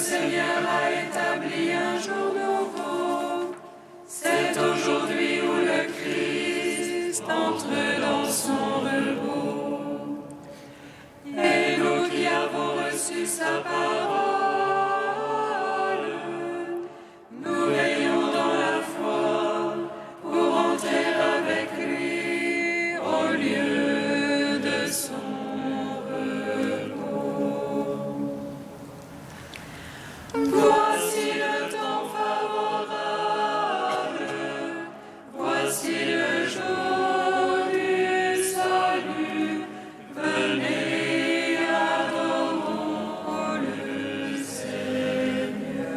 Seigneur a établi un jour nouveau. C'est aujourd'hui où le Christ entre dans son repos. Et nous qui avons reçu sa parole, nous veillons dans la foi pour entrer avec lui au lieu de son repos. Voici le temps favorable, voici le jour du salut. Venez, adorons le Seigneur.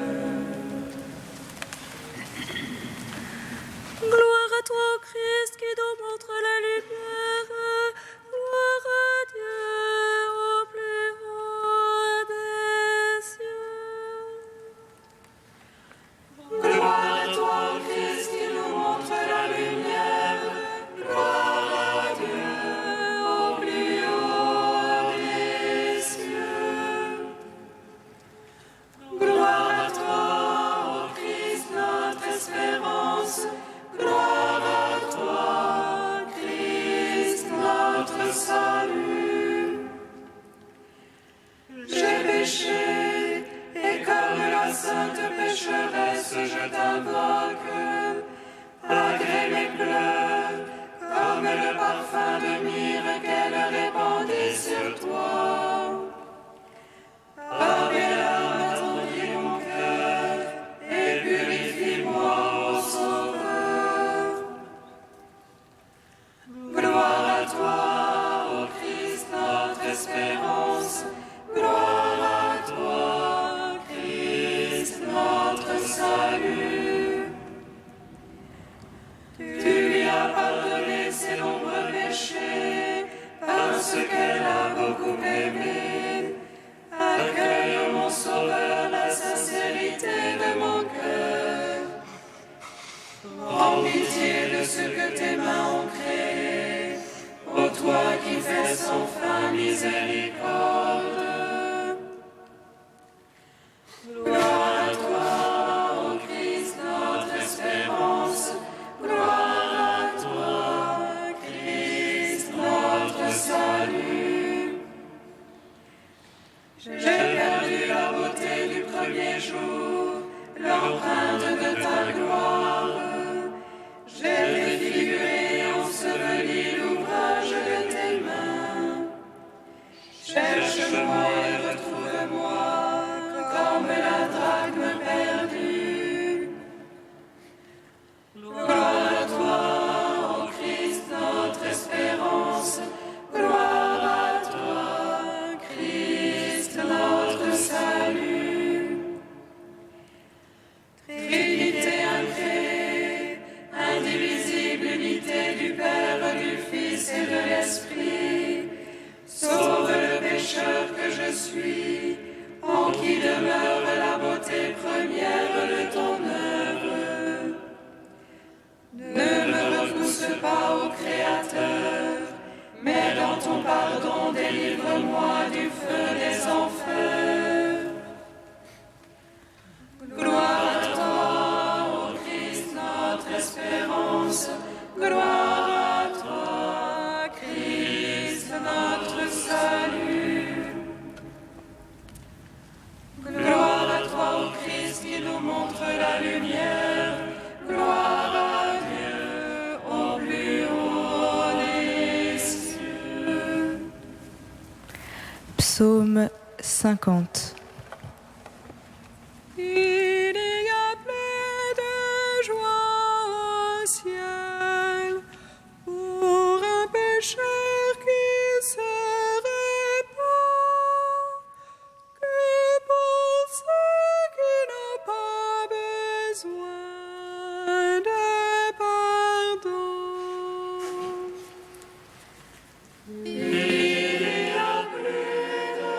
Gloire à toi, Christ, qui nous montre la lumière. Gloire à Dieu au plus haut des cieux. Gloire à toi, Christ, qui nous montre la lumière. Gloire à Dieu au plus haut des cieux. Gloire à toi, ô Christ, notre espérance. Gloire à toi, Christ, notre salut. J'ai péché, et comme la sainte pécheresse, je t'invoque. Agrée mes pleurs, comme le parfum de myrrhe qu'elle répandit sur toi. Par mes larmes attendris mon cœur, et purifie-moi, ô Sauveur. Gloire à toi, ô Christ, notre espérance. Gloire à toi, Christ, notre salut. Tu lui as pardonné ses nombreux péchés, parce qu'elle a beaucoup aimé. Accueille, mon Sauveur, la sincérité de mon cœur. Prends pitié de ce que tes mains ont créé, ô toi qui fais sans fin miséricorde. Gloire à toi, ô Christ, notre espérance. Gloire à toi, Christ, notre salut. J'ai perdu la beauté du premier jour, l'empreinte de ta gloire. J'ai défiguré et enseveli l'ouvrage de tes mains. Cherche-moi et retrouve-moi, comme la drachme perdue. Gloire à toi, ô Christ, notre espérance. Gloire à toi, Christ, notre salut. Trinité incréée, indivisible unité du Père, du Fils et de l'Esprit, sauve le pécheur que je suis, en qui demeure la beauté première de ton œuvre. Ne me repousse pas, ô Créateur, mais dans ton pardon délivre-moi du feu des enfers. Gloire à toi, ô Christ, notre espérance. Gloire à toi, Christ, notre salut. Gloire à toi, ô Christ, qui nous montre la lumière. Gloire à Dieu au plus haut des cieux. Psaume 50. Il y a plein de joie au ciel pour un pécheur qui se répand, que pour ceux qui n'ont pas besoin de pardon. Il y a plus de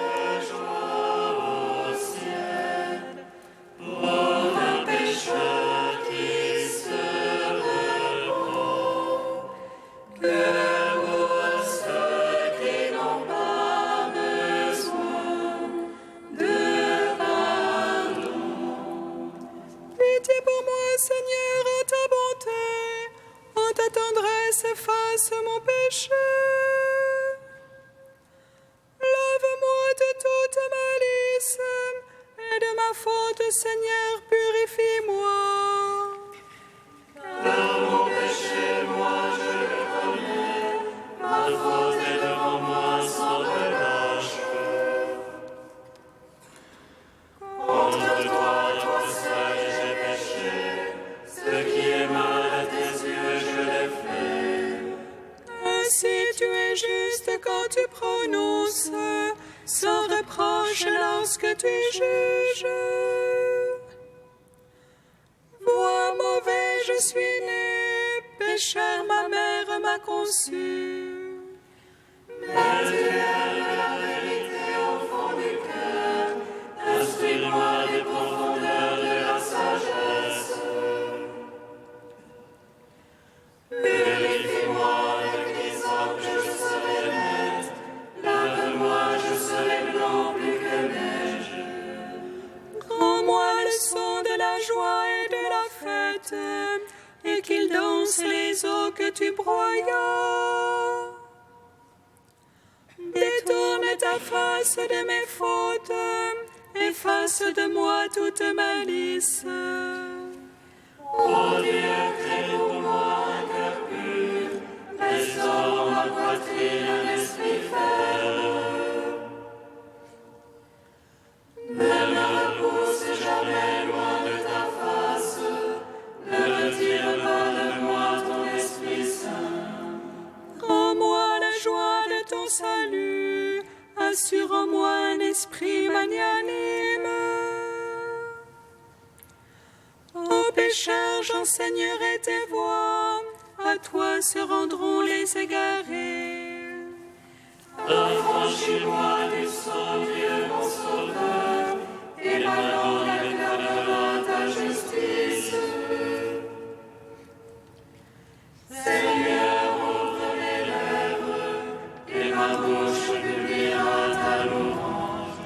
joie au ciel ma faute, Seigneur, purifie-moi. Car mon péché, moi je le connais, ma faute est devant moi sans relâche. Contre toi, toi seul, j'ai péché, ce qui est mal à tes yeux, je l'ai fait. Ainsi tu es juste quand tu prononces, sans reproche lorsque tu juges. Vois mauvais, je suis né, pécheur ma mère m'a conçu. Mais tu aimes la vérité au fond du cœur, instruis-moi des profondeurs de la sagesse. Purifie-moi avec l'hysope, je serai net, lave-moi, je serai blanc plus que neige. Rends-moi le son de la joie et de la fête, et qu'ils dansent les eaux que tu broyas. Détourne ta face de mes fautes, efface de moi toute malice. Ô Dieu, crée pour moi un cœur pur, restaure en ma poitrine un esprit ferme. Ne me repousse jamais loin de ta face, ne retire pas de moi ton Esprit Saint. Rends-moi la joie de ton salut, assure en moi un esprit magnanime. Ô pécheur, j'enseignerai tes voies, à toi se rendront les égarés. Affranchis-moi du sang, Dieu mon Sauveur, et ma langue acclamera ta justice. Seigneur, ouvre mes lèvres, et ma bouche publiera ta louange.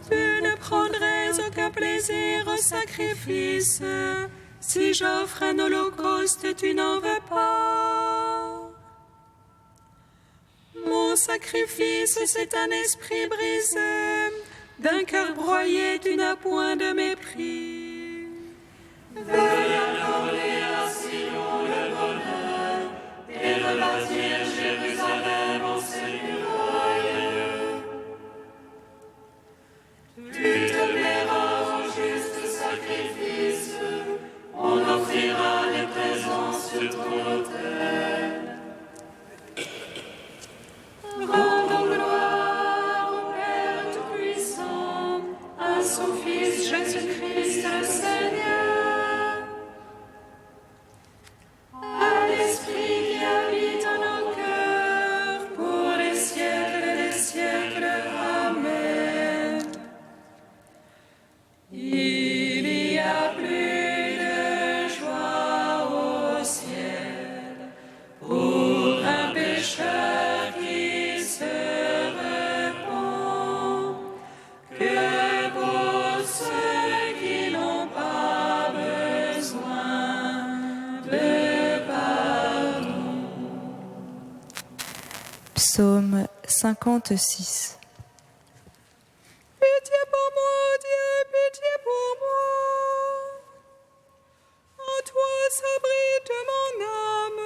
Tu ne prendrais aucun plaisir au sacrifice, si j'offre un holocauste, tu n'en veux pas. Mon sacrifice, c'est un esprit brisé, d'un cœur broyé, tu n'as point de mépris. Veuille accorder à Sion le bonheur, et rebâtir Jérusalem en sécurité. Tu te plairas au juste sacrifice, on offrira des présents sur ton autel. Rendons gloire au Père Tout-Puissant, à son Fils Jésus-Christ le Seigneur, à l'Esprit qui habite en nos cœurs, pour les siècles des siècles. Amen. Il y a plus de joie au ciel pour un pécheur qui se repent que pour ceux qui n'ont pas besoin de pardon. Psaume 56. Pitié pour moi, Dieu, pitié pour moi. En toi s'abrite mon âme.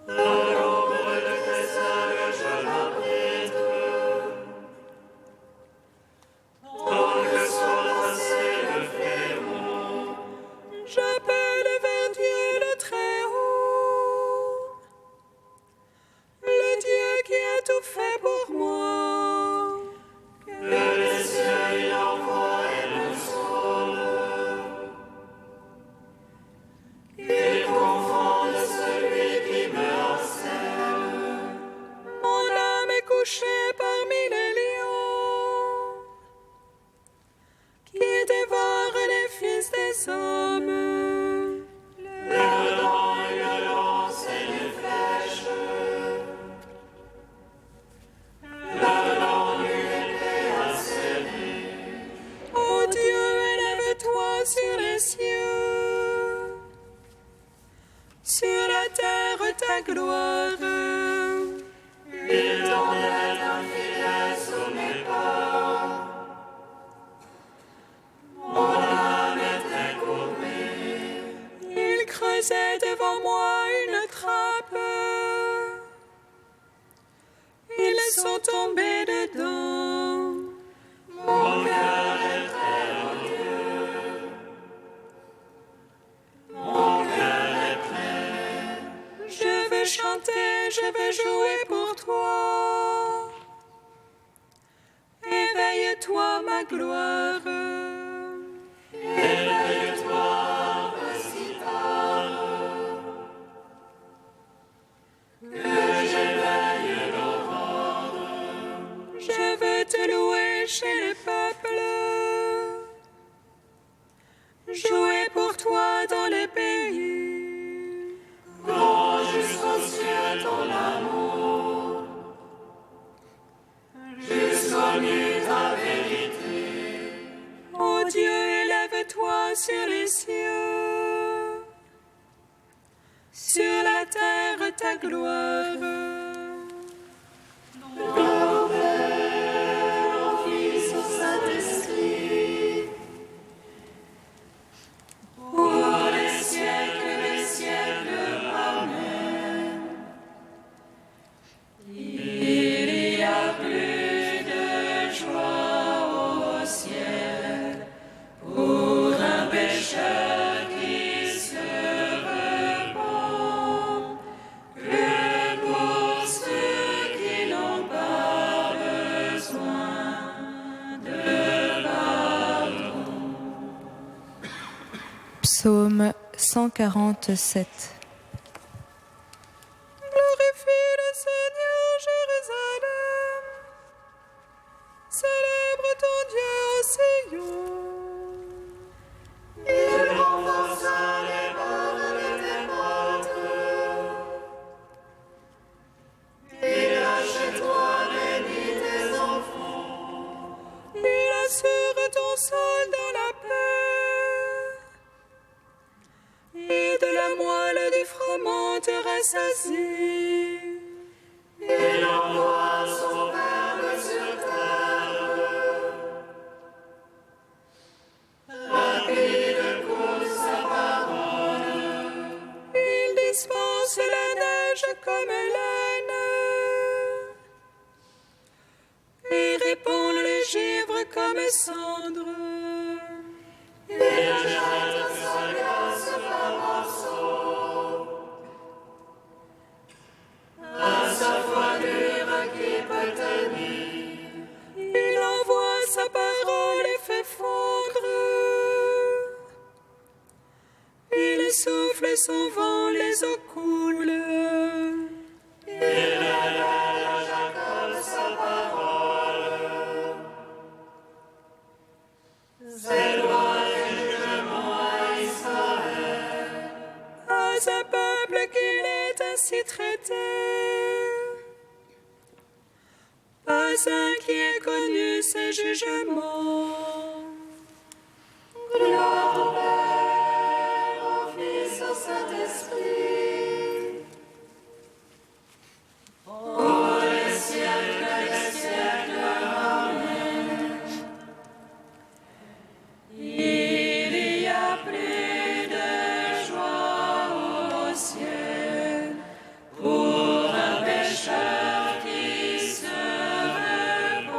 À l'ombre de tes ailes, je m'abrite. Tant que soit tracé le fléau, J'appelle vers Dieu le Très-Haut, le Dieu qui a tout fait pour moi. que les cieux il envoie et me sauve. Il confonde celui qui me harcèle. Mon âme est couchée parmi les lions, qui dévorent les fils des hommes. Les redans et violence et les flèches. Leur langue une épée acérée. Ô Dieu, élève-toi sur les cieux, sur la terre ta gloire. Il t'emmène un filet sous mes pas. tomber dedans. Mon cœur est prêt, mon Dieu. Mon cœur est prêt. Je veux chanter, je veux jouer pour toi. Éveille-toi, ma gloire. Éveille-toi, voici tard. Que j'éveille l'offrande. Je veux te louer chez les peuples. Jouer pour toi dans les pays. Grand jusqu'aux cieux ton amour. Jusqu'aux nuits ta vérité. Ô Dieu, élève-toi sur les cieux. Sur la terre ta gloire. Gloire au Père, au Fils, au Saint-Esprit. Pour les siècles des siècles. Amen. Il y a plus de joie au ciel pour un pécheur qui se repent que pour ceux qui n'ont pas besoin de pardon. Psaume 147. Glorifie le Seigneur, Jérusalem. Célèbre ton Dieu au Sion. Il renforça les bords de tes portes. Il a chez toi béni tes enfants. Il assure ton sol dans la paix. Et de la moelle du froment te rassasie. Il envoie son verbe sur terre. Rapide court sa parole. Il dispense la neige comme laine. Et répand le givre comme cendre. Il jette sa glace par morceaux. À sa voilure qui peut tenir. Il envoie sa parole et fait fondre. Il souffle son vent, les eaux coulent. Il révèle à Jacob sa parole. Ses lois et jugements à Israël. À un peuple qu'il est ainsi traité. Pas un qui ait connu ses jugements. Gloire au Père, au Fils, au Saint-Esprit. Pour les siècles des siècles. Amen. Il y a plus de joie au ciel pour un pécheur qui se repent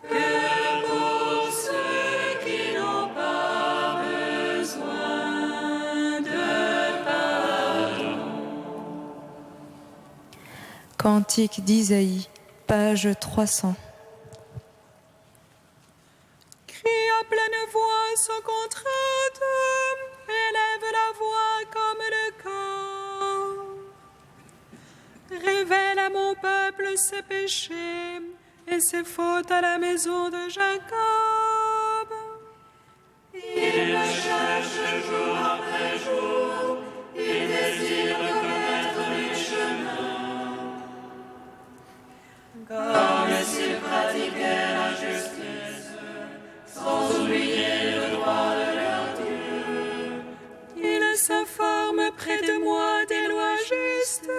que pour ceux qui n'ont pas besoin de pardon. Cantique d'Isaïe, page 300. Crie à pleine voix sans contrainte, élève la voix comme le corps. Révèle à mon peuple ses péchés et ses fautes à la maison de Jacob. Il me cherche jour après jour, il désire connaître mes chemins. Comme s'il pratiquait la justice, sans oublier le droit de leur Dieu. Il s'informe près de moi des lois justes.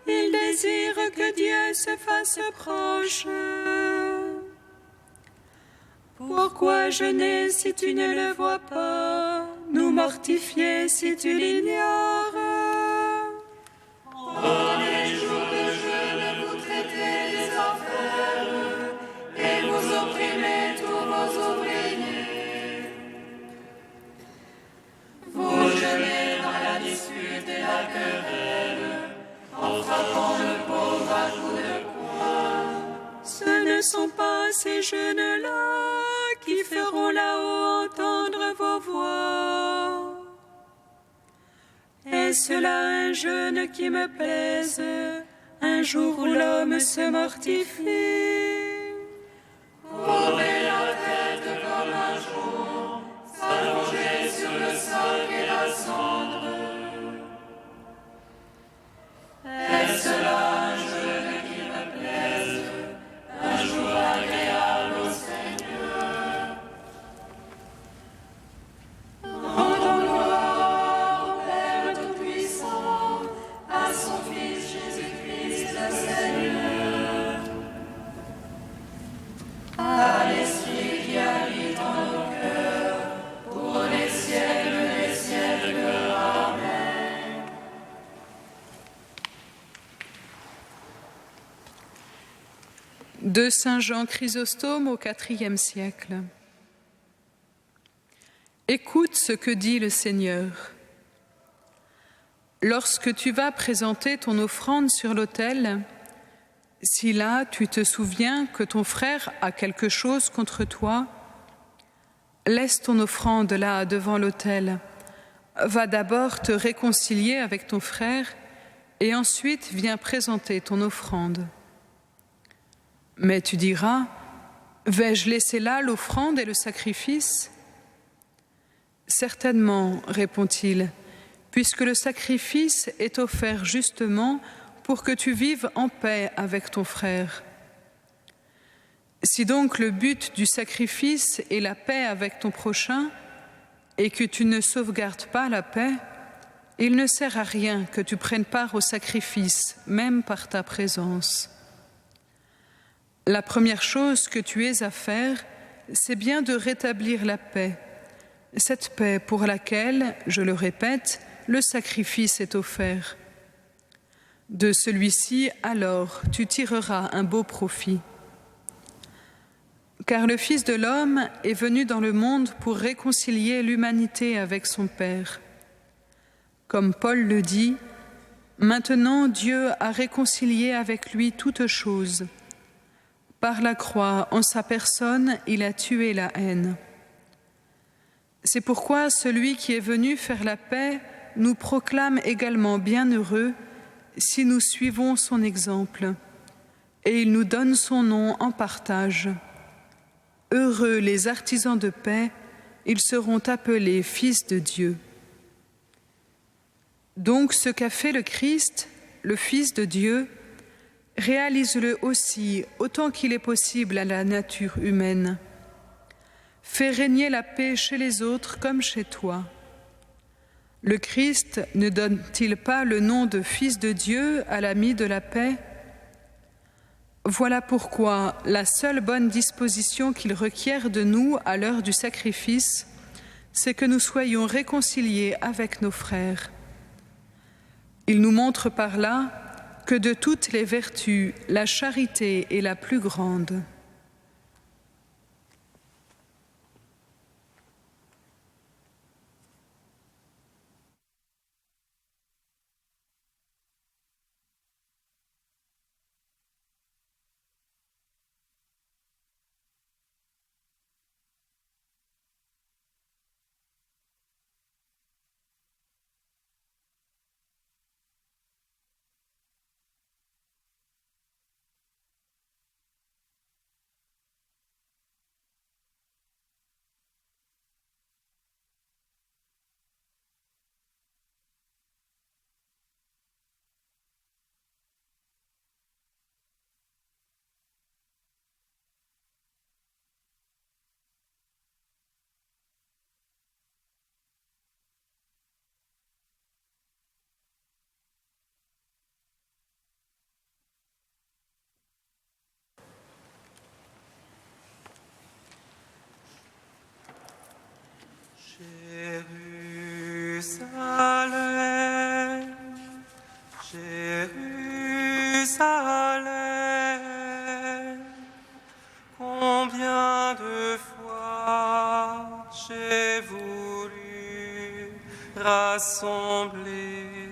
Il désire que Dieu se fasse proche. Pourquoi jeûner si tu ne le vois pas? Nous mortifier si tu l'ignores? En des jours de jeûne, vous traitez ces jeunes-là qui feront là-haut entendre vos voix. Est-ce là un jeûne qui me plaise, un jour où l'homme se mortifie? Courbez la tête comme un jonc, s'allonger sur le sac et la cendre. Est-ce là un jeûne qui me plaise, un jour agréable au Seigneur? Rendons gloire au Père Tout-Puissant, à son Fils Jésus-Christ le Seigneur, à l'Esprit qui habite en nos cœurs, pour les siècles des siècles. Amen. De Saint Jean Chrysostome au IVe siècle. Écoute ce que dit le Seigneur. Lorsque tu vas présenter ton offrande sur l'autel, si là tu te souviens que ton frère a quelque chose contre toi, laisse ton offrande là devant l'autel. Va d'abord te réconcilier avec ton frère et ensuite viens présenter ton offrande. Mais tu diras, vais-je laisser là l'offrande et le sacrifice? Certainement, répond-il, puisque le sacrifice est offert justement pour que tu vives en paix avec ton frère. Si donc le but du sacrifice est la paix avec ton prochain, et que tu ne sauvegardes pas la paix, il ne sert à rien que tu prennes part au sacrifice, même par ta présence. La première chose que tu aies à faire, c'est bien de rétablir la paix, cette paix pour laquelle, je le répète, le sacrifice est offert. De celui-ci, alors, tu tireras un beau profit. Car le Fils de l'homme est venu dans le monde pour réconcilier l'humanité avec son Père. Comme Paul le dit, maintenant Dieu a réconcilié avec lui toutes choses. Par la croix, en sa personne, il a tué la haine. C'est pourquoi celui qui est venu faire la paix nous proclame également bienheureux si nous suivons son exemple, et il nous donne son nom en partage. Heureux les artisans de paix, ils seront appelés fils de Dieu. Donc ce qu'a fait le Christ, le Fils de Dieu, réalise-le aussi autant qu'il est possible à la nature humaine. Fais régner la paix chez les autres comme chez toi. Le Christ ne donne-t-il pas le nom de Fils de Dieu à l'ami de la paix? Voilà pourquoi la seule bonne disposition qu'il requiert de nous à l'heure du sacrifice, c'est que nous soyons réconciliés avec nos frères. Il nous montre par là que de toutes les vertus, la charité est la plus grande. Jérusalem, Jérusalem, combien de fois j'ai voulu rassembler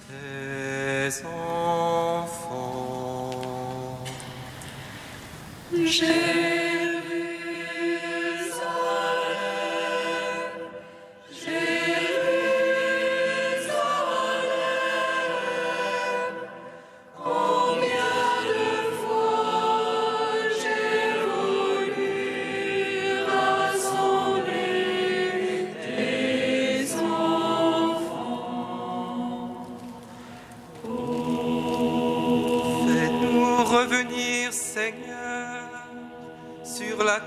tes enfants. Jérusalem,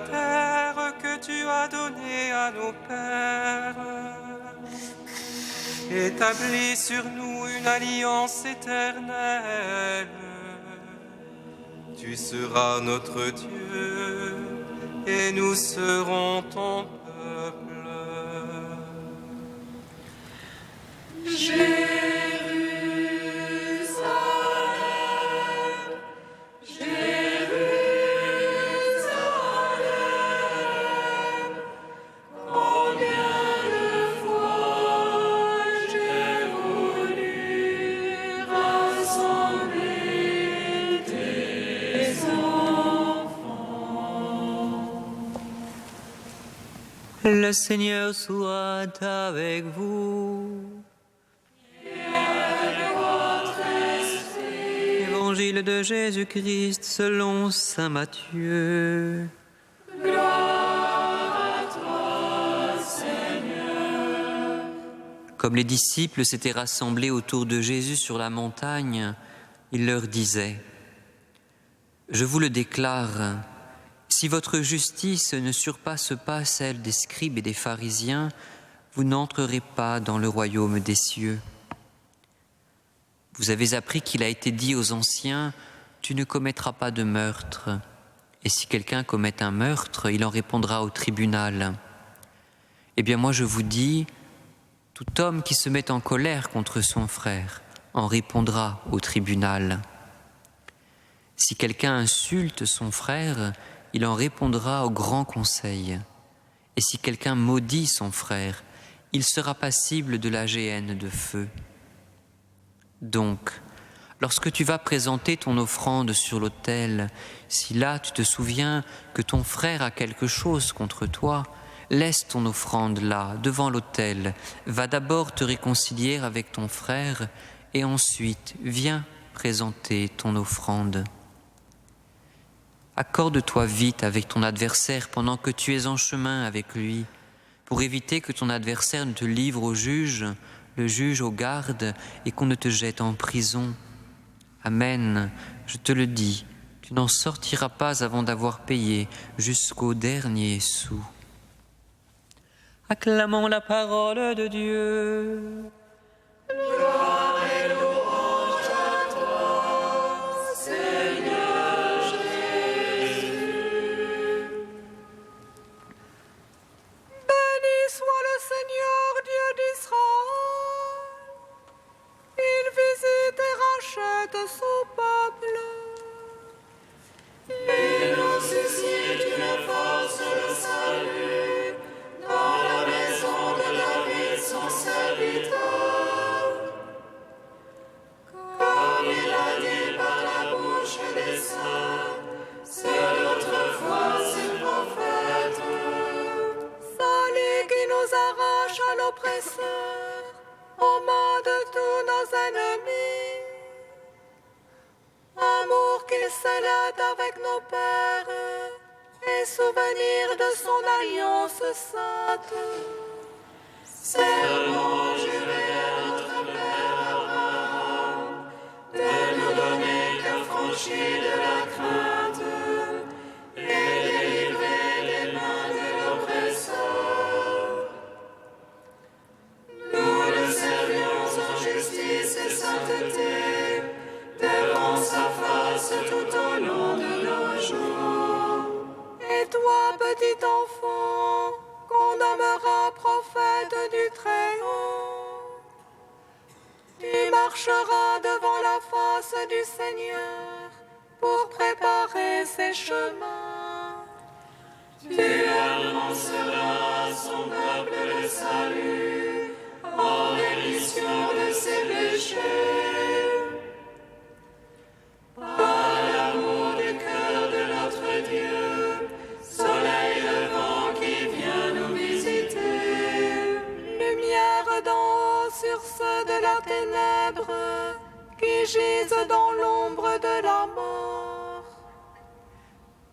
terre que tu as donnée à nos pères. Établis sur nous une alliance éternelle. Tu seras notre Dieu et nous serons ton peuple. Le Seigneur soit avec vous. Évangile de Jésus-Christ selon saint Matthieu. Comme les disciples s'étaient rassemblés autour de Jésus sur la montagne, il leur disait : « Je vous le déclare, si votre justice ne surpasse pas celle des scribes et des pharisiens, vous n'entrerez pas dans le royaume des cieux. Vous avez appris qu'il a été dit aux anciens : tu ne commettras pas de meurtre. Et si quelqu'un commet un meurtre, il en répondra au tribunal. Eh bien moi je vous dis, tout homme qui se met en colère contre son frère en répondra au tribunal. Si quelqu'un insulte son frère, il en répondra au grand conseil. Et si quelqu'un maudit son frère, il sera passible de la géhenne de feu. Donc, lorsque tu vas présenter ton offrande sur l'autel, si là tu te souviens que ton frère a quelque chose contre toi, laisse ton offrande là, devant l'autel, va d'abord te réconcilier avec ton frère et ensuite viens présenter ton offrande. Accorde-toi vite avec ton adversaire pendant que tu es en chemin avec lui, pour éviter que ton adversaire ne te livre au juge, le juge aux gardes, et qu'on ne te jette en prison. Amen, je te le dis, tu n'en sortiras pas avant d'avoir payé jusqu'au dernier sou. Acclamons la parole de Dieu. Gloire et louange à toi, Seigneur Jésus. Béni soit le Seigneur Dieu d'Israël. Il visite et rachète son peuple. Il nous suscite une force de salut dans la maison de David, son serviteur. Comme il a dit par la bouche des saints, c'est autrefois ses prophètes. Salut qui nous arrache à l'oppresseur, aux mains de tous nos ennemis. Amour qu'il scellait avec nos pères, et souvenir de son alliance sainte. Serment juré à notre Père Abraham, de nous donner qu'affranchis de la crainte et délivrés des mains de l'oppresseur. Nous le servions en justice et sainteté, devant sa face tout au long de nos jours. Et toi, petit enfant, qu'on nommera prophète du Très-Haut, tu marcheras devant la face du Seigneur pour préparer ses chemins. Tu annonceras à son peuple le salut, en rémission de ses péchés. Par l'amour du cœur de notre Dieu, soleil levant qui vient nous visiter. Lumière d'en haut sur ceux de la ténèbre qui gisent dans l'ombre de la mort.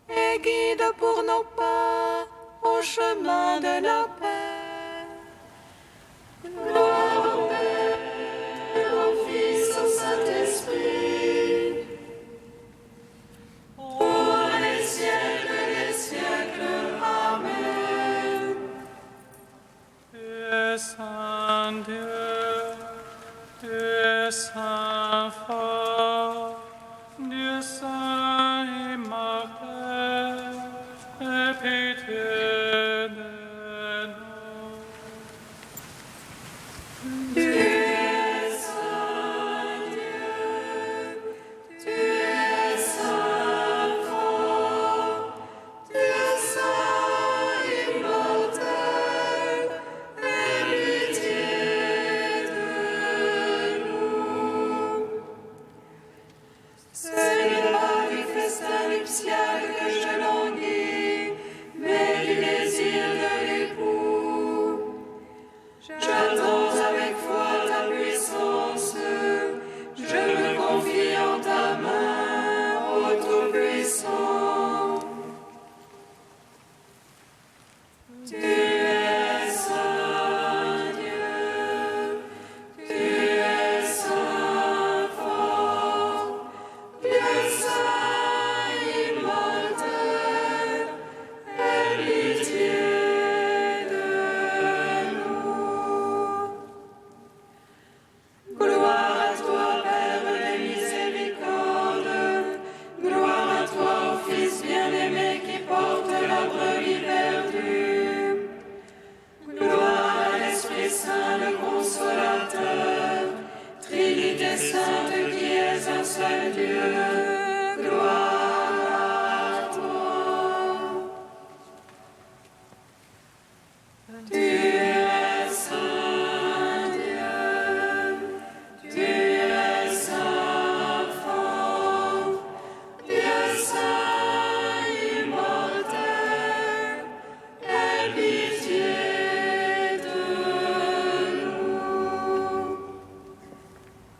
Et guide pour nos pas au chemin de la paix. Gloire au Père, au Fils, au Saint-Esprit, pour les siècles des siècles. es saint Dieu, tu es saint fort, Dieu saint immortel, aie pitié de nous. Tu es saint Dieu, tu es saint fort, tu es saint immortel, aie pitié de nous. Ce n'est pas du festin nuptial que je languis, mais du désir de l'époux. J'attends avec foi ta puissance, je me confie en ta main, ô Tout-Puissant. Tu es saint Dieu, tu es saint fort, Dieu saint immortel, aie pitié de nous. Gloire à toi, Père des miséricordes, gloire à toi, ô Fils bien-aimé qui porte la brebis perdue. Gloire à l'Esprit Saint, le Consolateur, Trinité Sainte qui est un seul Dieu. Gloire à toi. Tu es saint Dieu, tu es saint fort, Dieu saint immortel, aie pitié de nous.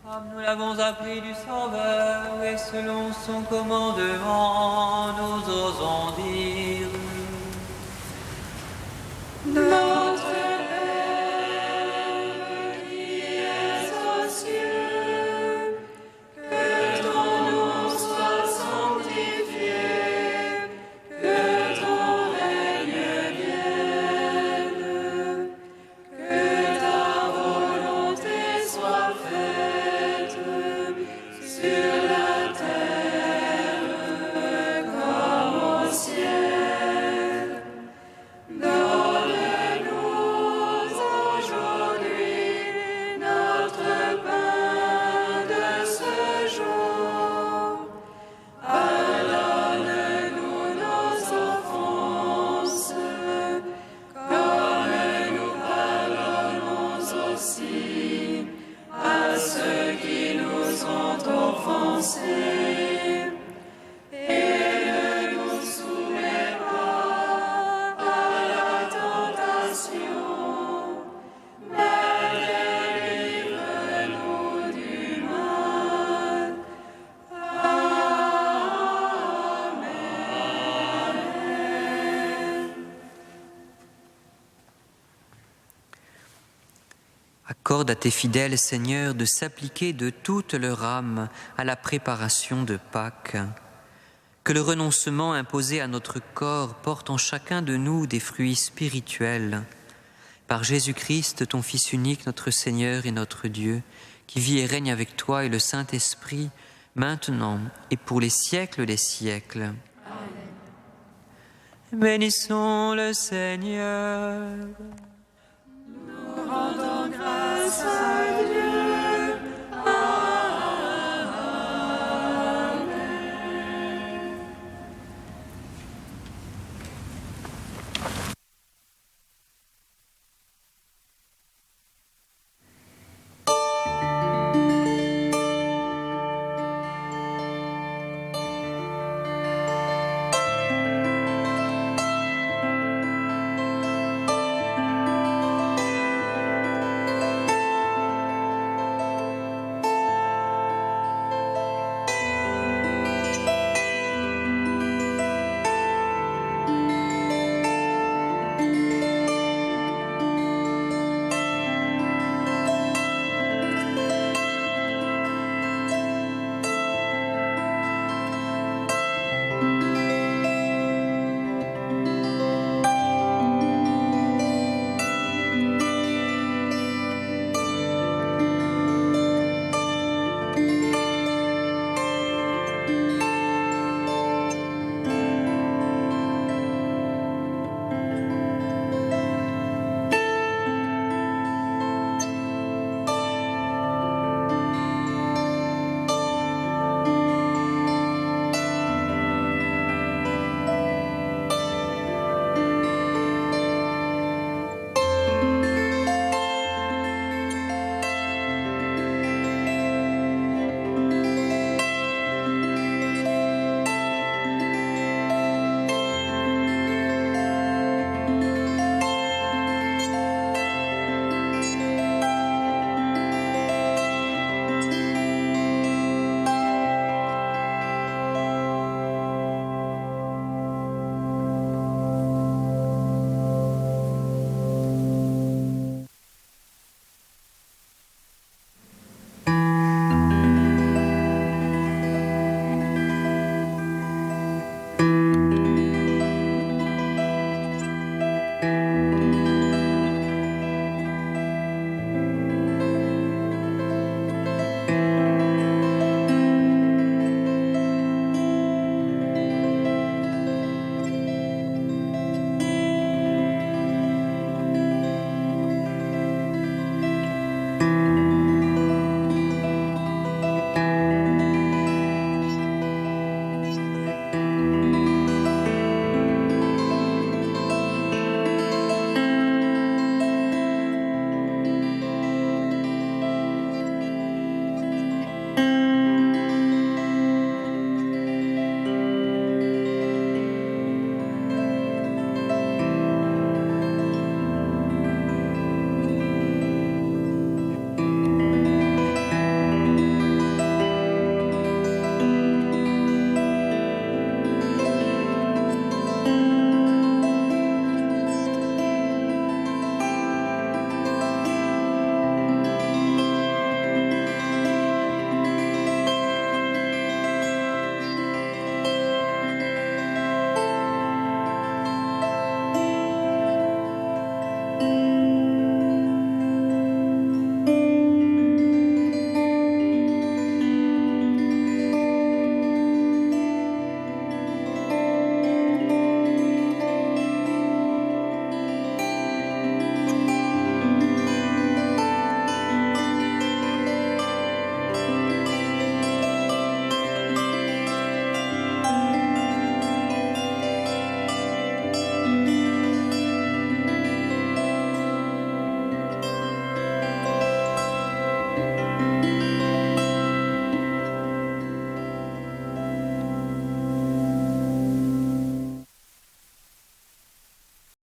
Comme nous l'avons appris du Sauveur et selon son commandement, nous osons dire: Notre Père qui es aux cieux, que ton nom soit sanctifié, que ton règne vienne, que ta volonté soit faite sur la terre comme au ciel. Donne-nous aujourd'hui notre pain de ce jour. Pardonne-nous nos offenses, comme nous pardonnons aussi à ceux qui nous ont offensés. Et ne nous soumets pas à la tentation, mais délivre-nous du mal. Amen. Accorde à tes fidèles, Seigneur, de s'appliquer de toute leur âme à la préparation de Pâques. Que le renoncement imposé à notre corps porte en chacun de nous des fruits spirituels. Par Jésus-Christ, ton Fils unique, notre Seigneur et notre Dieu, qui vit et règne avec toi et le Saint-Esprit, maintenant et pour les siècles des siècles. Bénissons le Seigneur. Rendons grâce à